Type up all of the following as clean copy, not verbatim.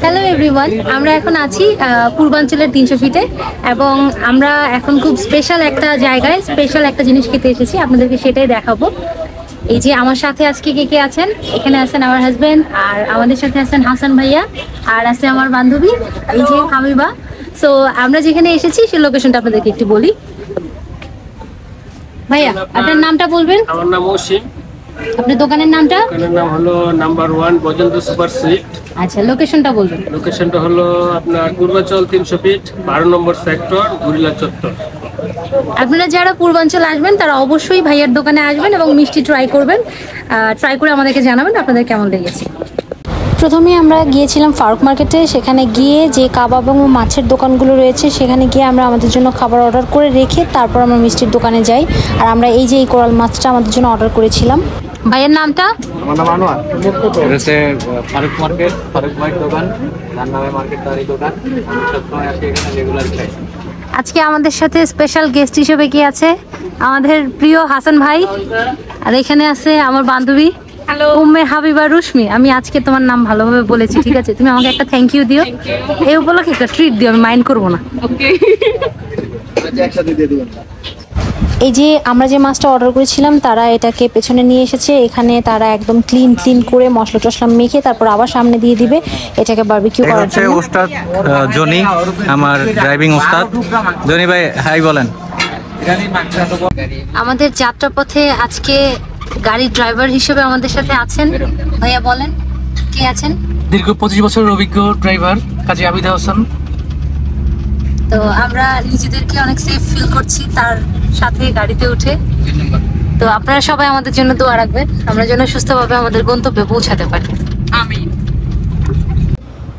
Hello everyone, আমরা এখন আছি পূর্বাঞ্চলের 300 ফিটে এবং আমরা এখন খুব স্পেশাল একটা জায়গায় স্পেশাল একটা জিনিস খেতে এসেছি, আপনাদেরকে সেটাই দেখাবো। এই যে আমার সাথে আজকে কে কে আছেন, এখানে আছেন আমার হাজবেন্ড, আর আমাদের সাথে আছেন হাসান ভাইয়া, আর আছে আমার বান্ধবী এই যে হামিবা। সো আমরা যেখানে এসেছি সেই লোকেশনটা আপনাদেরকে একটু বলি। ভাইয়া আপনার নামটা বলবেন? আমার নাম অসীম। আপনার দোকানের নামটা? দোকানের নাম হলো নাম্বার 1 বজেন্দ্র সুপার সুইট। আচ্ছা, লোকেশনটা বলবেন? লোকেশনটা হলো আপনার পূর্বাঞ্চল 300 ফিট 12 নম্বর সেক্টর, গুরিলা চত্বর। আপনারা যারা পূর্বাঞ্চল আসবেন তারা অবশ্যই ভাইয়ার দোকানে আসবেন এবং মিষ্টি ট্রাই করবেন। ট্রাই করে আমাদেরকে জানাবেন আপনাদের কেমন লেগেছে। প্রথমে আমরা গিয়েছিলাম ফারুক মার্কেটে। সেখানে গিয়ে যে কাবাব এবং মাছের দোকানগুলো রয়েছে সেখানে গিয়ে আমরা আমাদের জন্য খাবার অর্ডার করে রেখে তারপর আমরা মিষ্টির দোকানে যাই। আর আমরা এই যে এই কোরাল মাছটা আমাদের জন্য অর্ডার করেছিলাম। ভাইয়ের নামটা? আমার নাম আনোয়ার। এটা হচ্ছে ফারুক মার্কেট, ফারুক ভাইয়ের দোকান, রান্নাবাই মার্কেট তার এই দোকান। আমি সবসময় আসি এখানে, রেগুলার খাই। আজকে আমাদের সাথে স্পেশাল গেস্ট হিসেবে কি আছে? আমাদের প্রিয় হাসান ভাই, আর এখানে আছে আমার বান্ধবী উম্মে হাবিবা রুশমি। আমি আজকে তোমার নাম ভালোভাবে বলেছি, ঠিক আছে? তুমি আমাকে একটা থ্যাংক ইউ দিও, এই উপলক্ষে একটা ট্রিট দিও, আমি মাইন্ড করবো না। এই যে আমরা যে মাছটা অর্ডার করেছিলাম তারা এটাকে পেছনে নিয়ে এসেছে। এখানে তারা একদম ক্লিন করে মশলা টসলা মেখে তারপর আবার সামনে দিয়ে দিবে এটাকে বারবিকিউ করার জন্য। ওস্তাদ জনি, আমার ড্রাইভিং ওস্তাদ। জনি ভাই হাই বলেন। আমাদের যাত্রাপথে আজকে গাড়ি ড্রাইভার হিসেবে আমাদের সাথে আছেন ভাইয়া, বলেন কে আছেন? দীর্ঘ 25 বছরের অভিজ্ঞ ড্রাইভার কাজী আবিদা হোসেন। তো আমরা নিজেদেরকে অনেক সেফ ফিল করছি তার সাথে গাড়িতে উঠে। তো আপনারা সবাই আমাদের জন্য দোয়া রাখবেন, আমরা যেন সুস্থভাবে আমাদের গন্তব্যে পৌঁছাতে পারি। আমিন।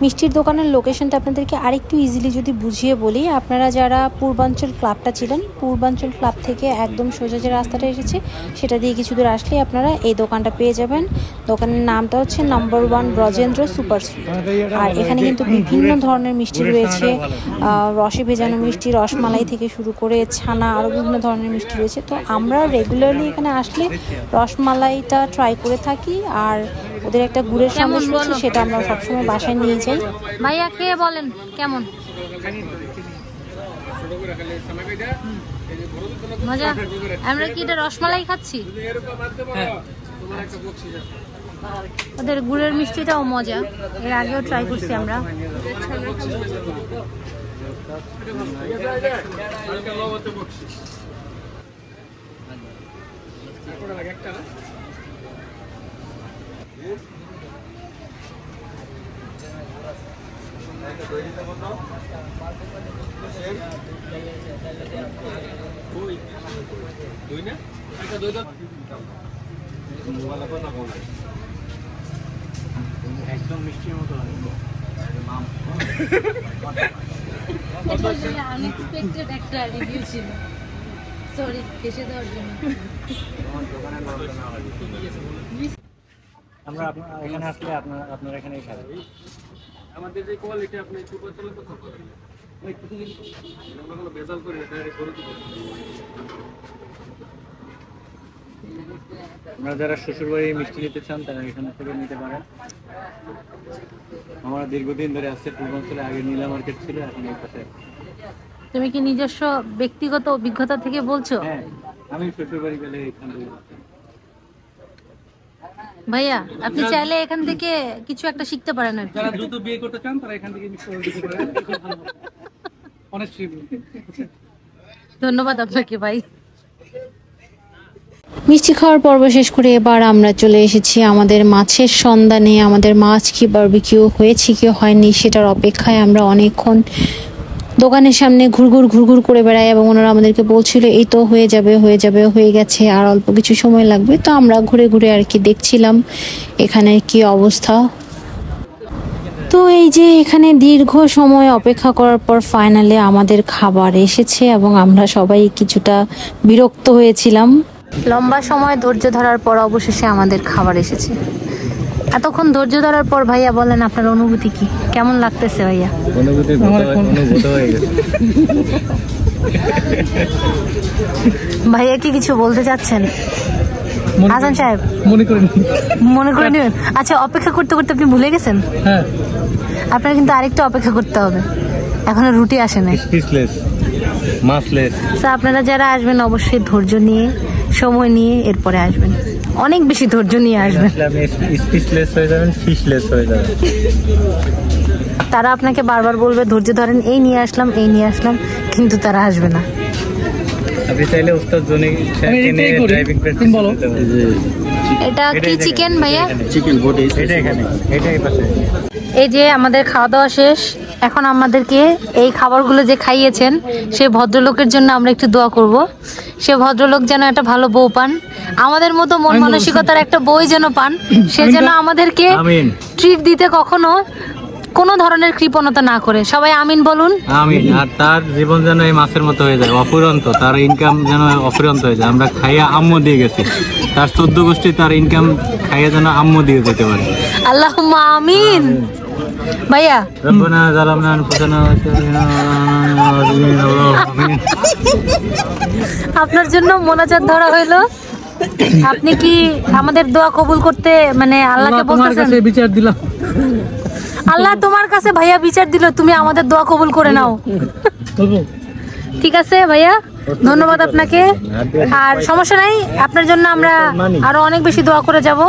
মিষ্টির দোকানের লোকেশনটা আপনাদেরকে আরেকটু ইজিলি যদি বুঝিয়ে বলি, আপনারা যারা পূর্বাঞ্চল ক্লাবটা ছিলেন, পূর্বাঞ্চল ক্লাব থেকে একদম সোজা যে রাস্তাটা এসেছে সেটা দিয়ে কিছু দূর আসলেই আপনারা এই দোকানটা পেয়ে যাবেন। দোকানের নামটা হচ্ছে নাম্বার 1 ব্রজেন্দ্র সুপার সুইট। আর এখানে কিন্তু বিভিন্ন ধরনের মিষ্টি রয়েছে, রসে ভেজানো মিষ্টি, রসমালাই থেকে শুরু করে ছানা, আরও বিভিন্ন ধরনের মিষ্টি রয়েছে। তো আমরা রেগুলারলি এখানে আসলে রসমালাইটা ট্রাই করে থাকি, আর ওদের একটা গুড়ের সন্দেশ রয়েছে সেটা আমরা সবসময় বাসায় নিয়ে যাই। ভাইয়া খেয়ে বলেন কেমন মজা? আমরা কি এটা রসমালাই খাচ্ছি? ওদের গুড়ের মিষ্টিটাও মজা, এর আগেও ট্রাই করছি আমরা। একদম মিষ্টির মতো আনএক্সপেক্টেড একটা রিভিউ ছিল, সরি কেসে দেওয়ার জন্য। আমরা এখানে আসলে আপনারা এখানেই খাবেন। আমাদের যে কোয়ালিটি আপনি পূর্বাঞ্চলে তো খাবেন, আমরা কোনো ভেজাল করি না, ডাইরেক্ট করে দিই। আপনারা যারা শ্বশুরবাড়ি মিষ্টি নিতে চান তারা এখান থেকে নিতে পারেন। আমরা দীর্ঘদিন ধরে আসছে পূর্বাঞ্চলে, আগে নীলা মার্কেট ছিল, এখন এই পাশে। তুমি কি নিজস্ব ব্যক্তিগত অভিজ্ঞতা থেকে বলছো? হ্যাঁ, আমি শ্বশুরবাড়ি গেলে এখান থেকে। ভাইয়া আপনি চাইলে এখান থেকে কিছু একটা শিখতে পারেন। আর যারা দ্রুত বিয়ে করতে চান তারা এখান থেকে মিষ্টি অর্ডার দিতে পারেন। অনেস্টলি ধন্যবাদ আপনাকে ভাই। মিষ্টি খাওয়ার পর্ব শেষ করে এবার আমরা চলে এসেছি আমাদের মাছের সন্ধানে। আমাদের মাছ কি বারবিকিউ হয়েছে কি হয়নি সেটার অপেক্ষায় আমরা অনেকক্ষণ দোকানের সামনে ঘুরঘুর করে বেড়াই এবং ওনারা আমাদেরকে বলছিল এই তো হয়ে যাবে হয়ে গেছে, আর অল্প কিছু সময় লাগবে। তো আমরা ঘুরে আর কি দেখছিলাম এখানে কি অবস্থা। তো এই যে এখানে দীর্ঘ সময় অপেক্ষা করার পর ফাইনালি আমাদের খাবার এসেছে এবং আমরা সবাই কিছুটা বিরক্ত হয়েছিলাম। লম্বা সময় ধৈর্য ধরার পর অবশেষে আমাদের খাবার এসেছে। এতক্ষণ ধৈর্য ধরার পর ভাইয়া বলেন আপনার অনুভূতি কি, কেমন লাগতেছে ভাইয়া? অনুভূত হয়ে গেছে। ভাইয়া কি কিছু বলতে চাচ্ছেন? হাসান সাহেব মনে করেন। মনে করে নেবেন। আচ্ছা, অপেক্ষা করতে করতে আপনি ভুলে গেছেন? হ্যাঁ, আপনার কিন্তু আরেকটু অপেক্ষা করতে হবে, এখনো রুটি আসে নাই। পিসলেস মাছলেস। তো আপনারা যারা আসবেন অবশ্যই ধৈর্য নিয়ে, সময় নিয়ে এরপরে আসবেন, অনেক বেশি ধৈর্য নিয়ে আসবেন। স্পিচলেস হয়ে যাবেন, ফিশলেস হয়ে যাবেন। তারা আপনাকে বারবার বলবে ধৈর্য ধরেন, এই নিয়ে আসলাম, এই নিয়ে আসলাম, কিন্তু তারা আসবে না। আপনি চাইলে উস্তাদ জনি আমি এটাই করি। ড্রাইভিং তুমি প্র্যাকটিস বলো। এটা কি চিকেন ভাইয়া? চিকেন বডি এটা এখানে, এটাই পাশে। এই যে আমাদের খাওয়া দাওয়া শেষ, এখন আমাদেরকে এই খাবারগুলো যে খাইয়েছেন সেই ভদ্রলোকের জন্য আমরা একটু দোয়া করব। সে ভদ্রলোক যেন একটা ভালো বউ পান, আমাদের মতো মন মানসিকতার একটা বই যেন পান, সে যেন আমাদেরকে আমিন। ট্রিট দিতে কখনো কোনো ধরনের কৃপণতা না করে। সবাই আমিন বলুন। আমিন। আর তার জীবন যেন এই মাছের মতো হয়ে যায়, অফুরন্ত। তার ইনকাম যেন অফুরন্ত হয়ে যায়। আমরা খাইয়া আম্মু দিয়ে গেছি, তার 14 গোষ্ঠী তার ইনকাম খাইয়া যেন আম্মু দিয়ে যেতে পারে। আল্লাহুম্মা আমিন। ভাইয়া রব্বানা যালামনা আনফুসানা আপনার জন্য মোনাজাত ধরা হইলো। আপনি কি আমাদের দোয়া কবুল করতে মানে আল্লাহকে আল্লাহ তোমার বলতেছেন? কাছে বিচার দিলাম। আল্লাহ তোমার কাছে ভাইয়া বিচার দিল, তুমি আমাদের দোয়া কবুল করে নাও। বলবো? ঠিক আছে ভাইয়া, ধন্যবাদ আপনাকে। আর সমস্যা নাই, আপনার জন্য আমরা আরো অনেক বেশি দোয়া করে যাব।